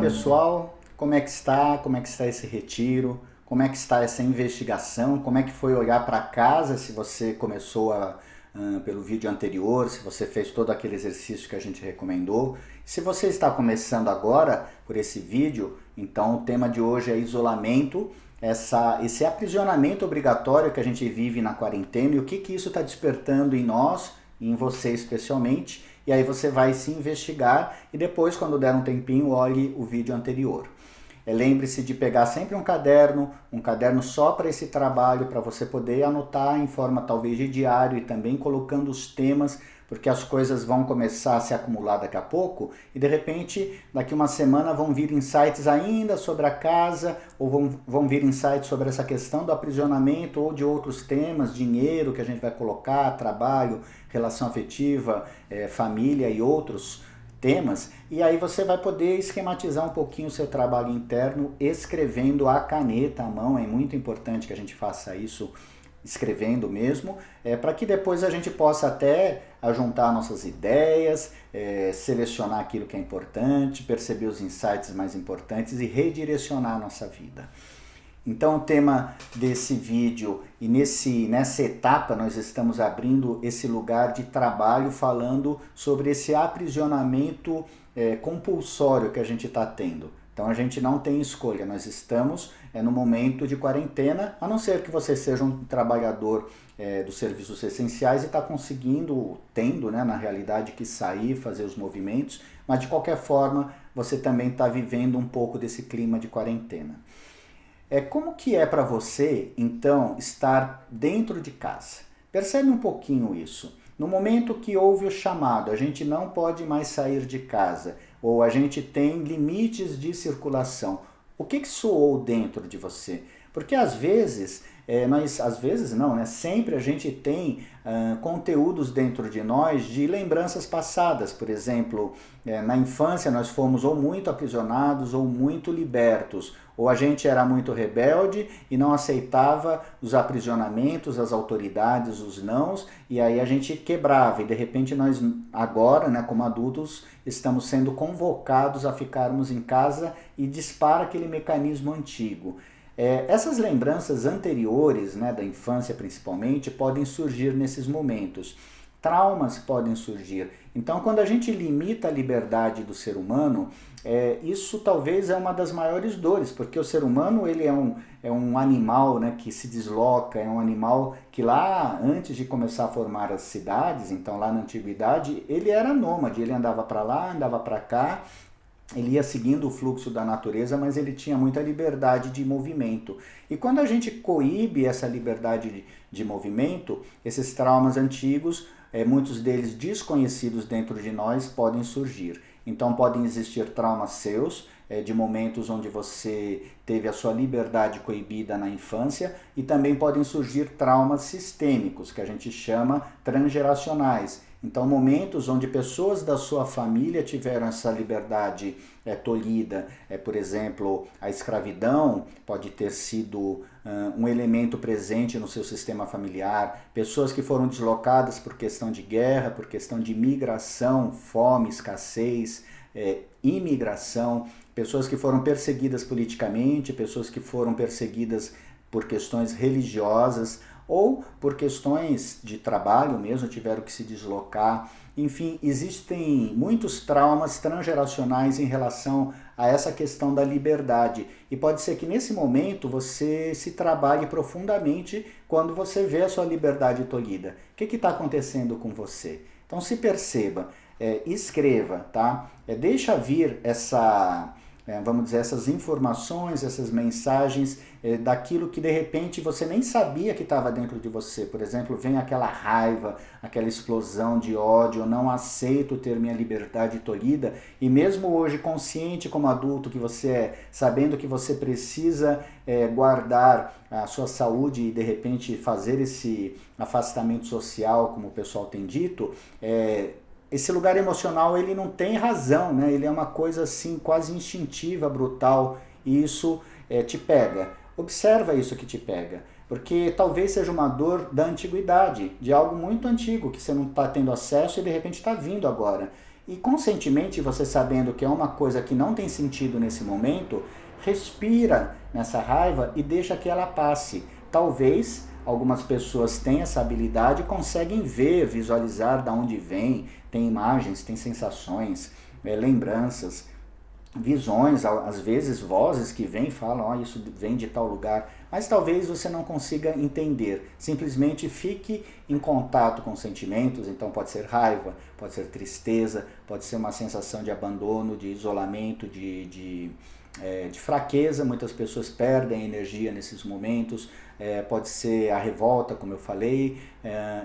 pessoal, como é que está? Como é que está esse retiro? Como é que está essa investigação? Como é que foi olhar para casa, se você começou pelo vídeo anterior, se você fez todo aquele exercício que a gente recomendou? Se você está começando agora por esse vídeo, então o tema de hoje é isolamento, esse aprisionamento obrigatório que a gente vive na quarentena e o que isso está despertando em nós, e em você especialmente. E aí você vai se investigar e depois, quando der um tempinho, olhe o vídeo anterior. Lembre-se de pegar sempre um caderno só para esse trabalho, para você poder anotar em forma talvez de diário e também colocando os temas, porque as coisas vão começar a se acumular daqui a pouco e de repente daqui uma semana vão vir insights ainda sobre a casa ou vão vir insights sobre essa questão do aprisionamento ou de outros temas, dinheiro que a gente vai colocar, trabalho, relação afetiva, família e outros temas, e aí você vai poder esquematizar um pouquinho o seu trabalho interno escrevendo a caneta, à mão. É muito importante que a gente faça isso escrevendo mesmo, para que depois a gente possa até ajuntar nossas ideias, selecionar aquilo que é importante, perceber os insights mais importantes e redirecionar a nossa vida. Então o tema desse vídeo e nessa etapa nós estamos abrindo esse lugar de trabalho falando sobre esse aprisionamento compulsório que a gente está tendo. Então a gente não tem escolha, nós estamos no momento de quarentena, a não ser que você seja um trabalhador dos serviços essenciais e está tendo, né, na realidade, que sair, fazer os movimentos, mas de qualquer forma você também está vivendo um pouco desse clima de quarentena. Como que é para você, então, estar dentro de casa? Percebe um pouquinho isso. No momento que houve o chamado, a gente não pode mais sair de casa, ou a gente tem limites de circulação. O que soou dentro de você? Porque às vezes, sempre a gente tem conteúdos dentro de nós de lembranças passadas. Por exemplo, na infância nós fomos ou muito aprisionados ou muito libertos. Ou a gente era muito rebelde e não aceitava os aprisionamentos, as autoridades, os nãos, e aí a gente quebrava. E de repente nós agora, né, como adultos, estamos sendo convocados a ficarmos em casa e dispara aquele mecanismo antigo. Essas lembranças anteriores, né, da infância principalmente, podem surgir nesses momentos. Traumas podem surgir. Então, quando a gente limita a liberdade do ser humano, isso talvez é uma das maiores dores, porque o ser humano ele é um animal, né, que se desloca, é um animal que lá antes de começar a formar as cidades, então lá na antiguidade, ele era nômade, ele andava para lá, andava para cá, ele ia seguindo o fluxo da natureza, mas ele tinha muita liberdade de movimento. E quando a gente coíbe essa liberdade de movimento, esses traumas antigos, muitos deles desconhecidos dentro de nós, podem surgir. Então podem existir traumas seus, de momentos onde você teve a sua liberdade coibida na infância, e também podem surgir traumas sistêmicos, que a gente chama transgeracionais. Então, momentos onde pessoas da sua família tiveram essa liberdade tolhida, por exemplo, a escravidão pode ter sido um elemento presente no seu sistema familiar, pessoas que foram deslocadas por questão de guerra, por questão de migração, fome, escassez, imigração, pessoas que foram perseguidas politicamente, pessoas que foram perseguidas por questões religiosas, ou por questões de trabalho mesmo, tiveram que se deslocar. Enfim, existem muitos traumas transgeracionais em relação a essa questão da liberdade. E pode ser que nesse momento você se trabalhe profundamente quando você vê a sua liberdade tolhida. O que está acontecendo com você? Então se perceba, escreva, tá? Deixa vir essas informações, essas mensagens daquilo que de repente você nem sabia que estava dentro de você. Por exemplo, vem aquela raiva, aquela explosão de ódio, eu não aceito ter minha liberdade tolhida, e mesmo hoje consciente como adulto que você é, sabendo que você precisa guardar a sua saúde e de repente fazer esse afastamento social, como o pessoal tem dito, esse lugar emocional ele não tem razão, né? Ele é uma coisa assim quase instintiva, brutal, e isso te pega. Observa isso que te pega, porque talvez seja uma dor da antiguidade, de algo muito antigo que você não está tendo acesso e de repente está vindo agora. E conscientemente, você sabendo que é uma coisa que não tem sentido nesse momento, respira nessa raiva e deixa que ela passe. Talvez algumas pessoas tenham essa habilidade e conseguem ver, visualizar de onde vem, tem imagens, tem sensações, lembranças, visões, às vezes vozes que vêm e falam, oh, isso vem de tal lugar, mas talvez você não consiga entender. Simplesmente fique em contato com sentimentos, então pode ser raiva, pode ser tristeza, pode ser uma sensação de abandono, de isolamento, de fraqueza. Muitas pessoas perdem energia nesses momentos, pode ser a revolta, como eu falei,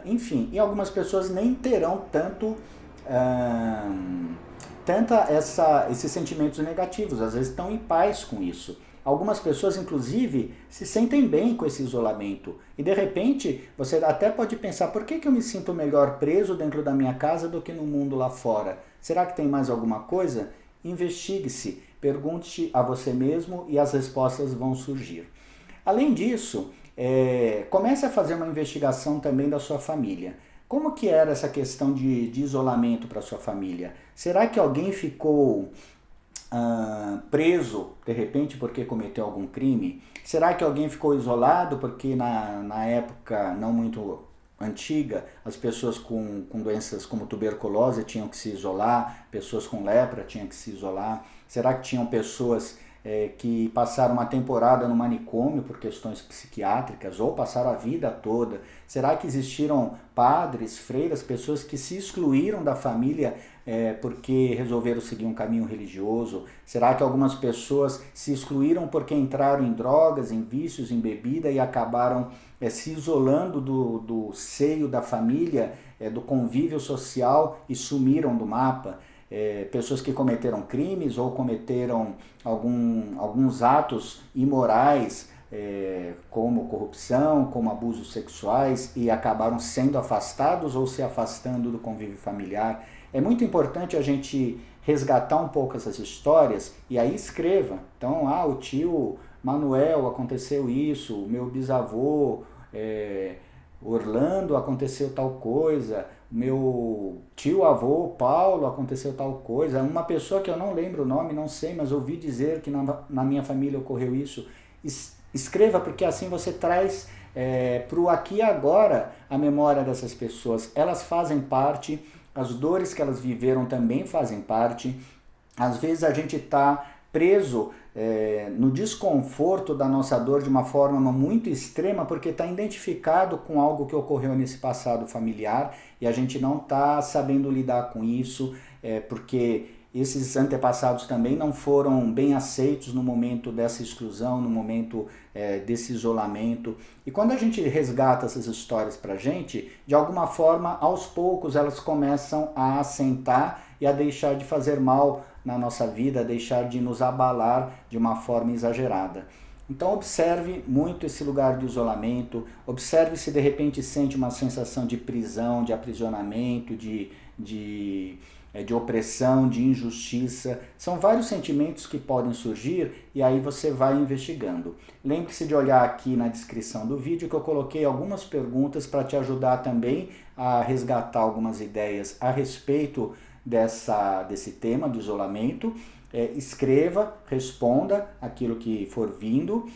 enfim, e algumas pessoas nem terão esses sentimentos negativos, às vezes estão em paz com isso. Algumas pessoas, inclusive, se sentem bem com esse isolamento. E, de repente, você até pode pensar, por que eu me sinto melhor preso dentro da minha casa do que no mundo lá fora? Será que tem mais alguma coisa? Investigue-se, pergunte a você mesmo e as respostas vão surgir. Além disso, comece a fazer uma investigação também da sua família. Como que era essa questão de isolamento para sua família? Será que alguém ficou preso, de repente, porque cometeu algum crime? Será que alguém ficou isolado porque na época não muito antiga, as pessoas com doenças como tuberculose tinham que se isolar, pessoas com lepra tinham que se isolar? Será que tinham pessoas que passaram uma temporada no manicômio por questões psiquiátricas ou passaram a vida toda? Será que existiram padres, freiras, pessoas que se excluíram da família porque resolveram seguir um caminho religioso? Será que algumas pessoas se excluíram porque entraram em drogas, em vícios, em bebida e acabaram se isolando do seio da família, do convívio social e sumiram do mapa? Pessoas que cometeram crimes ou cometeram alguns atos imorais, como corrupção, como abusos sexuais, e acabaram sendo afastados ou se afastando do convívio familiar. É muito importante a gente resgatar um pouco essas histórias e aí escreva. Então, o tio Manuel aconteceu isso, o meu bisavô Orlando aconteceu tal coisa, meu tio-avô Paulo aconteceu tal coisa, uma pessoa que eu não lembro o nome, não sei, mas ouvi dizer que na minha família ocorreu isso. Escreva, porque assim você traz para o aqui e agora a memória dessas pessoas. Elas fazem parte, as dores que elas viveram também fazem parte. Às vezes a gente está preso no desconforto da nossa dor de uma forma muito extrema porque está identificado com algo que ocorreu nesse passado familiar e a gente não está sabendo lidar com isso, porque esses antepassados também não foram bem aceitos no momento dessa exclusão, no momento desse isolamento. E quando a gente resgata essas histórias para a gente, de alguma forma, aos poucos, elas começam a assentar e a deixar de fazer mal na nossa vida, a deixar de nos abalar de uma forma exagerada. Então observe muito esse lugar de isolamento, observe se de repente sente uma sensação de prisão, de aprisionamento, de opressão, de injustiça. São vários sentimentos que podem surgir e aí você vai investigando. Lembre-se de olhar aqui na descrição do vídeo que eu coloquei algumas perguntas para te ajudar também a resgatar algumas ideias a respeito desse tema do isolamento. Escreva, responda aquilo que for vindo.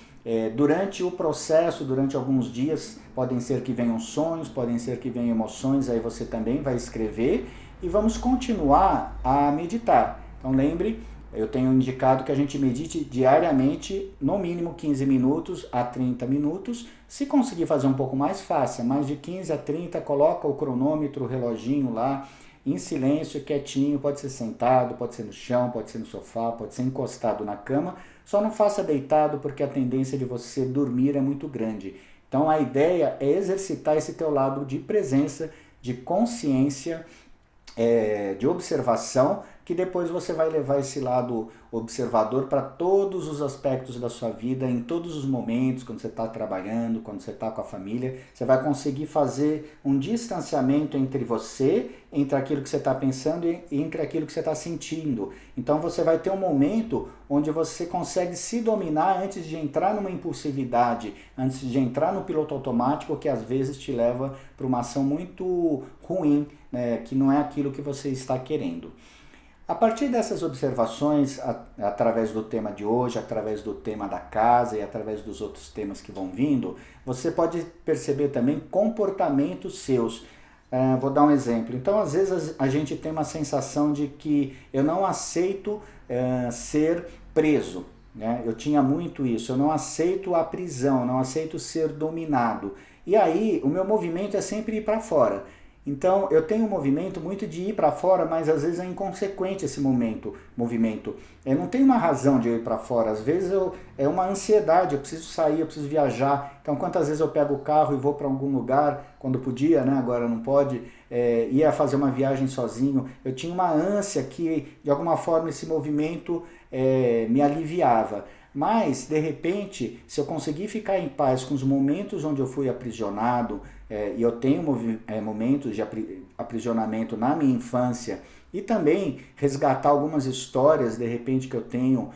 Durante o processo, durante alguns dias, podem ser que venham sonhos, podem ser que venham emoções, aí você também vai escrever e vamos continuar a meditar. Então lembre, eu tenho indicado que a gente medite diariamente, no mínimo 15 minutos a 30 minutos. Se conseguir fazer um pouco mais, faça. Mais de 15 a 30, coloca o cronômetro, o reloginho lá, em silêncio, quietinho, pode ser sentado, pode ser no chão, pode ser no sofá, pode ser encostado na cama. Só não faça deitado porque a tendência de você dormir é muito grande. Então a ideia é exercitar esse teu lado de presença, de consciência, de observação que depois você vai levar esse lado observador para todos os aspectos da sua vida, em todos os momentos, quando você está trabalhando, quando você está com a família, você vai conseguir fazer um distanciamento entre você, entre aquilo que você está pensando e entre aquilo que você está sentindo. Então você vai ter um momento onde você consegue se dominar antes de entrar numa impulsividade, antes de entrar no piloto automático, que às vezes te leva para uma ação muito ruim, né, que não é aquilo que você está querendo. A partir dessas observações, através do tema de hoje, através do tema da casa e através dos outros temas que vão vindo, você pode perceber também comportamentos seus. Vou dar um exemplo. Então, às vezes a gente tem uma sensação de que eu não aceito ser preso, né? Eu tinha muito isso, eu não aceito a prisão, não aceito ser dominado. E aí, o meu movimento é sempre ir para fora. Então, eu tenho um movimento muito de ir para fora, mas às vezes é inconsequente esse movimento. Eu não tenho uma razão de eu ir para fora, às vezes é uma ansiedade, eu preciso sair, eu preciso viajar. Então, quantas vezes eu pego o carro e vou para algum lugar, quando podia, né? Agora não pode, ia fazer uma viagem sozinho. Eu tinha uma ânsia que, de alguma forma, esse movimento me aliviava. Mas, de repente, se eu conseguir ficar em paz com os momentos onde eu fui aprisionado, e eu tenho momentos de aprisionamento na minha infância, e também resgatar algumas histórias, de repente, que eu tenho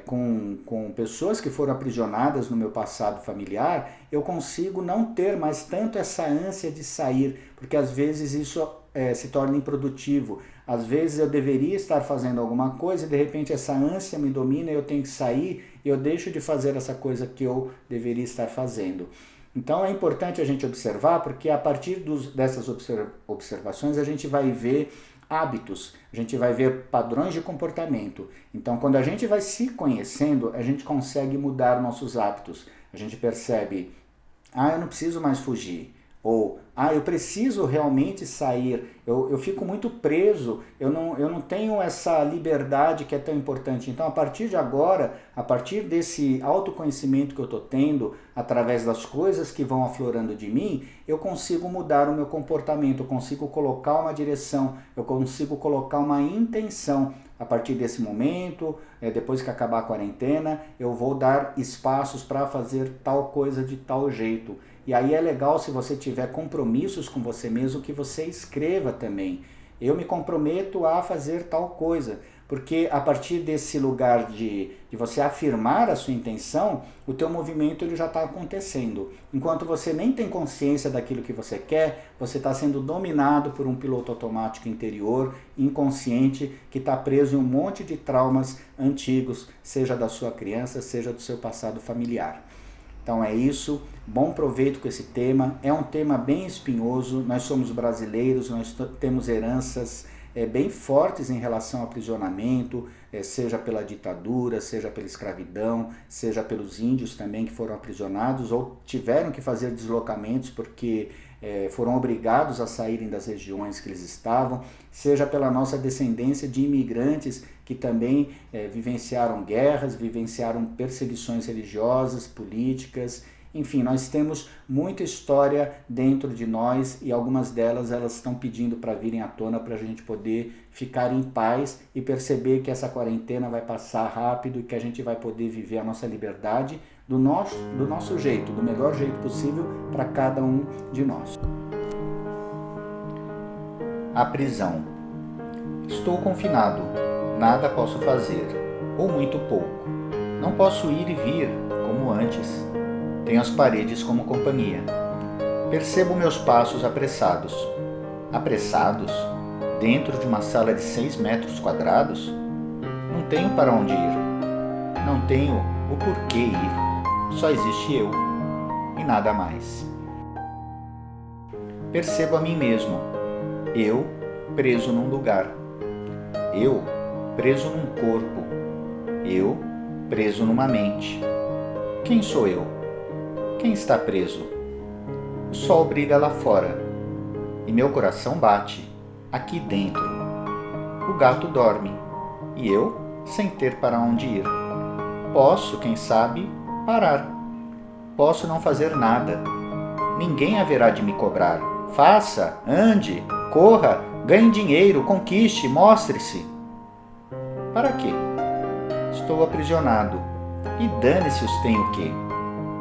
com pessoas que foram aprisionadas no meu passado familiar, eu consigo não ter mais tanto essa ânsia de sair, porque às vezes isso se torna improdutivo. Às vezes eu deveria estar fazendo alguma coisa e de repente essa ânsia me domina e eu tenho que sair e eu deixo de fazer essa coisa que eu deveria estar fazendo. Então é importante a gente observar, porque a partir dessas observações a gente vai ver hábitos, a gente vai ver padrões de comportamento. Então quando a gente vai se conhecendo, a gente consegue mudar nossos hábitos. A gente percebe, eu não preciso mais fugir. Ou, eu preciso realmente sair, eu fico muito preso, eu não tenho essa liberdade que é tão importante. Então, a partir de agora, a partir desse autoconhecimento que eu estou tendo, através das coisas que vão aflorando de mim, eu consigo mudar o meu comportamento, eu consigo colocar uma direção, eu consigo colocar uma intenção. A partir desse momento, depois que acabar a quarentena, eu vou dar espaços para fazer tal coisa de tal jeito. E aí é legal, se você tiver compromissos com você mesmo, que você escreva também. Eu me comprometo a fazer tal coisa, porque a partir desse lugar de você afirmar a sua intenção, o teu movimento ele já está acontecendo. Enquanto você nem tem consciência daquilo que você quer, você está sendo dominado por um piloto automático interior, inconsciente, que está preso em um monte de traumas antigos, seja da sua criança, seja do seu passado familiar. Então é isso, bom proveito com esse tema, é um tema bem espinhoso, nós somos brasileiros, nós temos heranças bem fortes em relação ao aprisionamento, seja pela ditadura, seja pela escravidão, seja pelos índios também que foram aprisionados ou tiveram que fazer deslocamentos porque foram obrigados a saírem das regiões que eles estavam, seja pela nossa descendência de imigrantes que também vivenciaram guerras, vivenciaram perseguições religiosas, políticas, enfim, nós temos muita história dentro de nós e algumas delas elas estão pedindo para virem à tona para a gente poder ficar em paz e perceber que essa quarentena vai passar rápido e que a gente vai poder viver a nossa liberdade do nosso jeito, do melhor jeito possível para cada um de nós. A prisão. Estou confinado, nada posso fazer, ou muito pouco. Não posso ir e vir, como antes. Tenho as paredes como companhia. Percebo meus passos apressados. Apressados? Dentro de uma sala de 6 metros quadrados? Não tenho para onde ir. Não tenho o porquê ir. Só existe eu e nada mais. Percebo a mim mesmo. Eu preso num lugar. Eu preso num corpo. Eu preso numa mente. Quem sou eu? Quem está preso? O sol brilha lá fora e meu coração bate aqui dentro. O gato dorme e eu sem ter para onde ir. Posso, quem sabe, parar. Posso não fazer nada. Ninguém haverá de me cobrar. Faça, ande, corra, ganhe dinheiro, conquiste, mostre-se. Para quê? Estou aprisionado. E dane-se os tem o quê?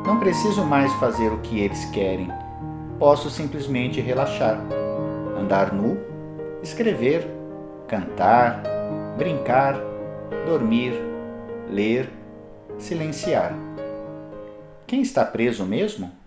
Não preciso mais fazer o que eles querem. Posso simplesmente relaxar, andar nu, escrever, cantar, brincar, dormir, ler, silenciar. Quem está preso mesmo?